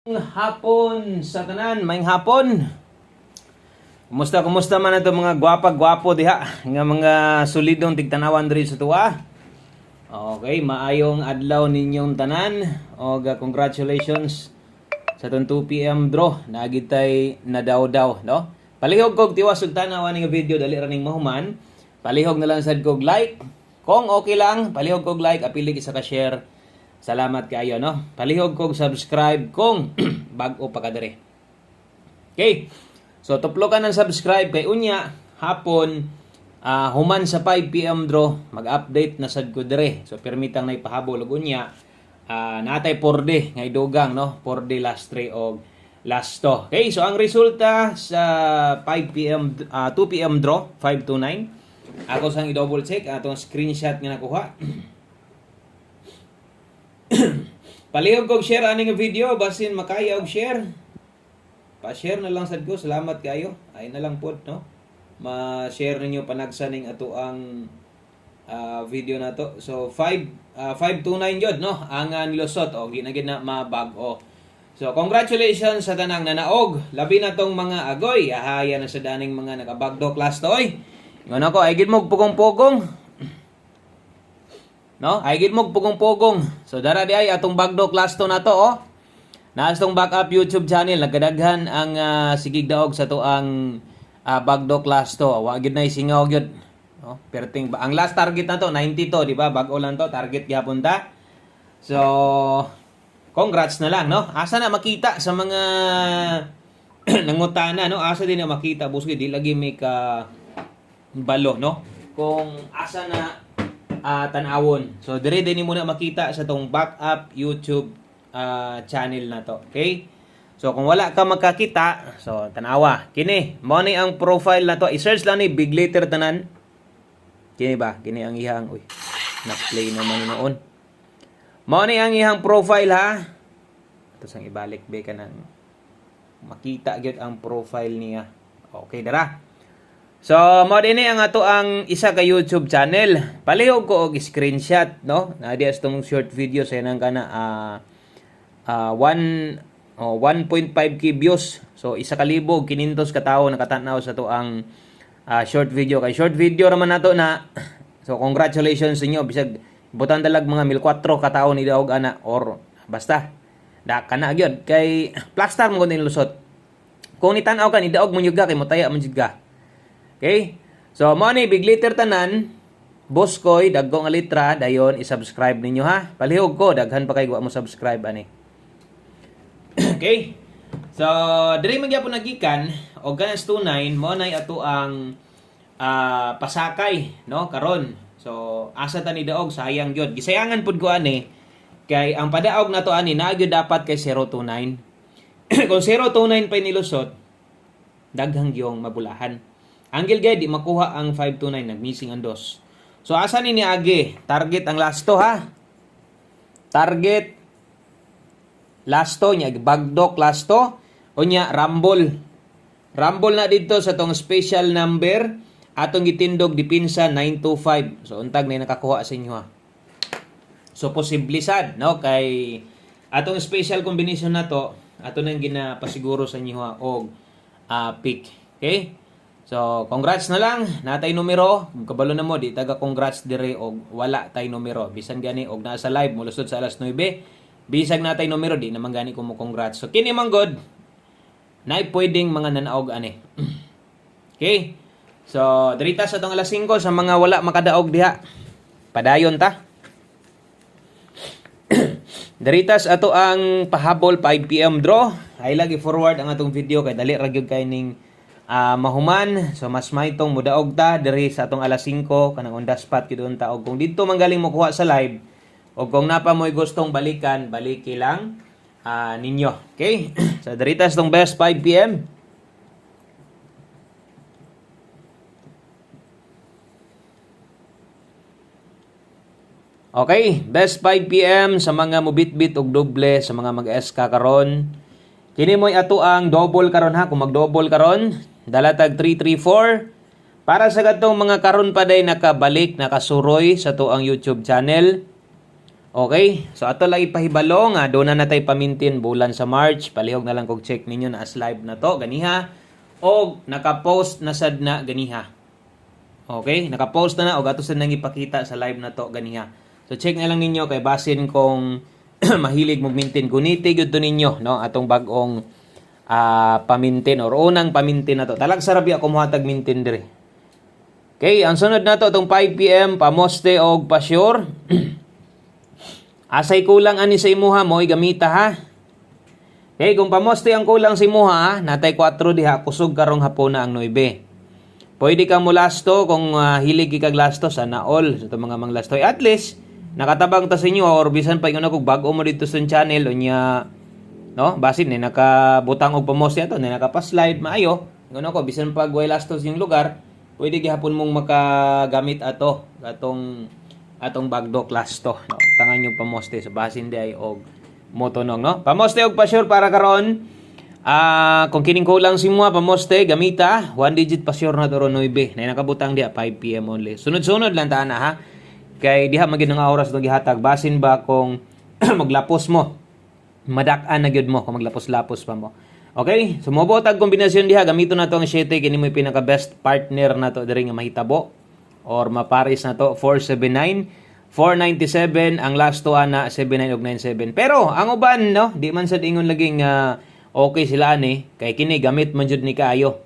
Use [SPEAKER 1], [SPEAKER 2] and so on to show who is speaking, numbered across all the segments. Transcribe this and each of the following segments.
[SPEAKER 1] Hapon sa tanan, maayong hapon. Kumusta man ato mga gwapa-gwapo diha nga mga solidong tigtanawan diri sa tuwa. Okay, maayong adlaw ninyong tanan og congratulations sa tong 2 PM draw. Naagid tay nadaw-daw, no? Palihog kog tiwas ug tanawan ning video dali ra ning mahuman. Palihog na lang sad kog like. Kung okay lang, palihog kog like, apili isa ka share. Salamat kayo, no? Palihog kog subscribe kung bag-o pa ka diri. Okay. So tuplo ka ng subscribe kay unya hapon human sa 5 PM draw mag-update na sad ko dire. So permitang na ipahabol og unya natay 4D nga idugang, no? 4D last 3 og last 2. Okay, so ang resulta sa 5 PM 2 PM draw 529. Ako sang i-double check atong screenshot nga nakuha. Palihog kog share aning video basin makaya og share. Pa-share na lang sad ko. Salamat kayo. Ay na lang pod, no? Ma-share ninyo panagsa ning ato ang video na to. So 529 jud, no? Ang nilusot og ginagid na mabag-o. So congratulations sa tanang nanaog. Labi na tong mga agoy. Ahaya na sa daning mga nakabagdo class to oy. Ngono ko ay gid mo pugong-pugong. No? Ay gid mo pugong-pugong. So dara di ay atong bagdo class to na to, oh. Naas tong backup YouTube channel nagkadaghan ang sigig daog sa to ang bagdo class to. Wa gid na isingaw gyud. No? Perting ang last target na to 90 to, di ba? Bag-o lang to target gyapon ta. So congrats na lang, no? Asa na makita sa mga nangutana, no? Asa din na makita buski di lagi may ka balo, no? Kung asa na tanawon. So dire din mo na makita sa tong backup YouTube channel na to. Okay? So kung wala ka makakita, so tanawa. Kini, mo ni ang profile na to. I-search lang ni big letter tanan. Kini ba? Kini ang ihang na-play naman noon. Mo ni ang ihang profile, ha. Ito sang ibalik be ka nang makita gyud ang profile niya. Okay, dara. So, mo din ang ato ang isa ka YouTube channel. Palihog ko og screenshot, no? Na di astong short video sa nang kana 1.5k views. So, 1,500 500 ka tawo nakatanaw sa to ang short video. Kay short video naman nato na. So, congratulations sa inyo bisag butan dalag mga 1,400 ka tawo ni daog ana or basta da kana gyud kay plaster mo kun lusot. Kung nitanaw ka ni daog mo nyuga kay motaya man jud ka. Okay? So, mo ni big letter tanan, boss koy, dagko nga litra, dayon i-subscribe ninyo, ha? Palihog ko, daghan pa kay wa mo subscribe ani. Okay? So, diri man gyapon nagikan og ganas tunay mo nay ato ang pasakay, no? Karon. So, asa ta ni daog sayang gyud. Gisayangan pud ko ani kay ang padaog nato ani naa gyud dapat kay 029. Kung 029 pa nilusot, daghang gyong mabulahan. Anggel gay di makuha ang 529 nag-missing ang dos. So asa ni agi? Target ang last to, ha. Target last to nya bagdok last to unya rumble. Rumble na dito sa tong special number atong gitindog dipinsa 925. So untag na nakakuha sa inyo, ha. So posible sad, no, kay atong special combination na to ato nang ginapasiguro sa inyo, ha, og pick. Okay? So, congrats na lang. Natay numero. Kabalo na mo, di taga congrats dire og wala tay numero. Bisan gani og nasa live mulusod sa alas 9. Bisag natay numero, di naman gani ko mo congrats. So, kini man god. Nay pwedeng mga nanaog ani. Okay? So, dirita sa tong alas 5 sa mga wala makadaog diha. Padayon ta. Diritas ato ang pahabol 5 PM draw. Ay lagi forward ang atong video kay dali ra gyud kay ning mahuman. So mas may tong mudaog ta diri sa atong alas 5 kanang on the spot gid ta og kung didto manggaling mo kuha sa live og kung napa mo'y gustong balikan baliki lang ninyo. Okay? So diritas tong best 5 PM. Okay, best 5 PM sa mga mubitbit og doble sa mga mag-SK karon. Kini mo'y ato ang double karon, ha. Kung mag-double karon, dalatag 334. Para sa gatong mga karon pa day nakabalik, nakasuroy sa to ang YouTube channel. Okay? So ato lang ipahibalo nga do na natay pamintin bulan sa March. Palihog na lang kog check ninyo na as live na to ganiha. Og naka-post na sad na ganiha. Okay? Naka-post na og ato sad nang ipakita sa live na to ganiha. So check na lang ninyo kay basin kung mahilig mo mintin guniti gyud to ninyo no atong bag-ong pamintin or unang pamintin na to. Talag sarabi ako muhatag mintin dire. Okay, ang sunod na to itong 5 PM, pamoste o pasyur. Asay kulang ani sa imuha mo, gamita ha. Okay, kung pamoste ang kulang sa imuha ha, natay 4 diha, kusog karong hapon na ang 9. Pwede ka mo lasto kung hilig ikag lasto, sana all. So, itong mga manglastoy. At least, nakatabang ta sa inyo or bisan pa yun ako bago mo dito sa channel o niya, no? Basin, nakabutang og pamoste ato, nakapaslide, maayo. Gano ko, bisan pag way lastos yung lugar, pwede gihapon mong makagamit ato atong bagdo class to no tangan yung pamoste sa basin di ay og motonong no pamoste og pa-sure para karon kung kining kulang si mo pamoste gamita 1 digit pa-sure na to 9 na nakabutang dia 5 PM only sunod-sunod lang ta na ha kay diha magid nga oras to gihatag basin ba kung maglapos mo madak-an na gyud mo kung maglapos-lapos pa mo. Okay, so mobotag kombinasyon diha gamito na to ang 7 kini mo pinaka best partner na to diri nga mahitabo or maparis na to 479 497 ang last to ana 79 ug 97 pero ang uban no di man sad ingon laging okay sila ani kay kini gamit man jud ni kaayo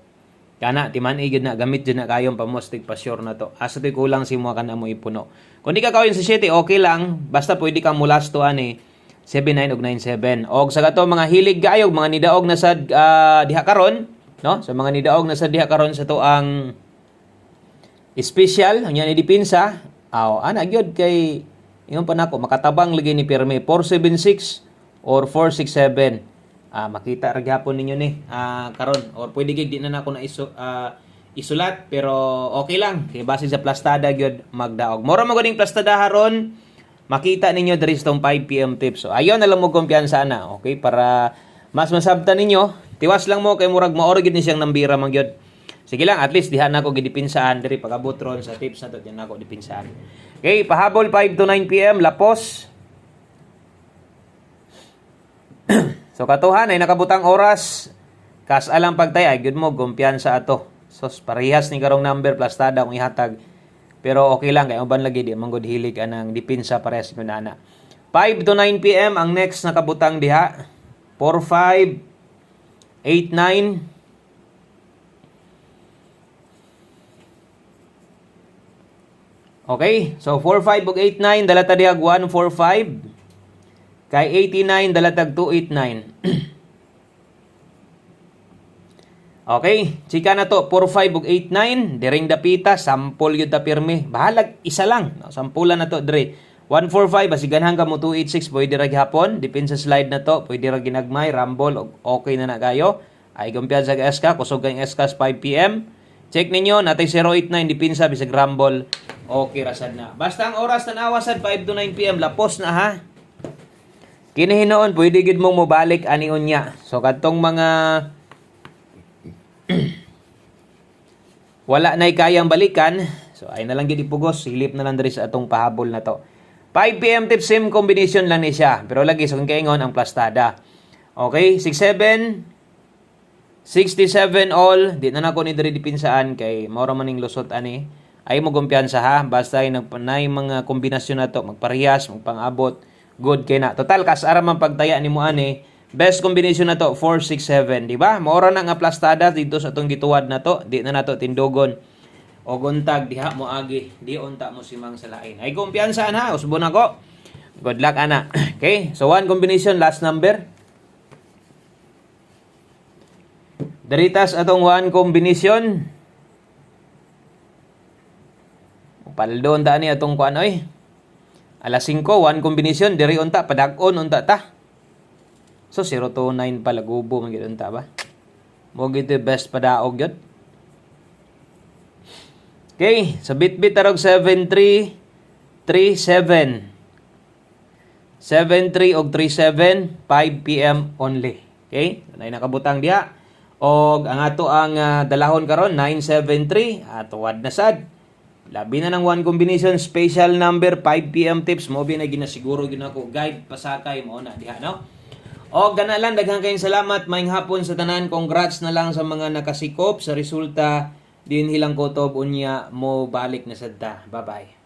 [SPEAKER 1] kana timan igid na gamit jud na kayong pamostig pa sure na to asa toy kulang si mo kana mo ipuno kung di ka kawin sa 7 okay lang basta pwede ka mo last to ani 79 ug 97. Og sa gato mga hilig gaayog mga nidaog na sad diha karon, no? Sa mga nidaog na sad diha karon sa to ang special nya ni dipinsa. Ana gyud kay ingon pa nako makatabang lagi ni pirmi 476 or 467. Makita ra gyapon ninyo ni karon or pwede gid di na nako na isulat pero okay lang kay base sa plastada gyud magdaog. Mora mo ganing plastada haron makita ninyo diri sa 5 PM tips. So ayon na lang mo kumpiyansa na, okay? Para mas masabtan ninyo, tiwas lang mo kay murag maoro gid ni siyang nambira man gyud. Sige lang, at least diha na ako gidipinsaan diri pag-abot ron sa tips na to, diyan na ako dipinsaan. Okay, pahabol 5 to 9 PM lapos. So katuhan ay nakabutang oras. Kas alang pagtay gyud mo kumpiyansa ato. So parehas ni karong number plastada kung ihatag. Pero okay lang kay uban lagi di manggod hilig anang dipinsa parehas mo ana. 5 to 9 PM ang next nakabutang diha. 45 89 Okay, so 45 ug 89 dalata diha 145 kay 89 dalatag 289. Okay, chika na to 45 ug 89 diring dapita sample gyud ta pirmi. Bahalag isa lang, no? Sampulan na to dire. 145 basiganhan ka mo 286 pwede ra gihapon, depende sa slide na to, pwede ra ginagmay, rumble og okay na kayo. Ay kumpiyansa sa SK, kusog kang SK 5 PM. Check ninyo natay 089 dipinsa bisag rumble. Okay ra sad na. Basta ang oras tanawa sad 5 to 9 PM lapos na ha. Kini hinoon pwede gid mong mobalik ani unya. So kadtong mga wala na'y kayang balikan, so ay na lang gid ipugos, silip na lang diri sa atong pahabol na to. 5 PM tip sim combination lang ni siya, pero lagi sa kung kaingon ang plastada. Okay, 67 67 all, di na nako ni diri dipinsaan kay mao ra maning lusot ani. Ay mo kumpiyansa ha, basta ay nagpanay mga kombinasyon na to, magparehas, magpang-abot, good kay na. Total kas ara man pagtaya nimo ani. Best combination na to, 467, di ba? Maura na nga plastada dito sa itong gituwad na to. Di na nato tindugon. O guntag, diha mo agi. Di unta mo simang sa lain. Ay kumpiyansaan ha, usbon ako. Good luck, ana. Okay, so one combination, last number. Daritas atong one combination. Paldoon ta ni atong kuan oy. Alas 5, one combination. Diri unta, padag-on unta ta. So 029 pala gubo man gid unta ba? Mo gid best padaog gyud. Okay, sa bitbit tarog 7337. 73 og 37 5 PM only. Okay? Nay nakabutang diha. Og ang ato ang dalahon karon 973 atuwad na sad. Labi na ng one combination special number 5 PM tips mo na ginasiguro ginako guide pasakay mo na diha no. O gana lang daghang kayong salamat maayong hapon sa tanan. Congrats na lang sa mga nakasikop sa resulta din hilang kutob unya mo balik na sadta. Bye bye.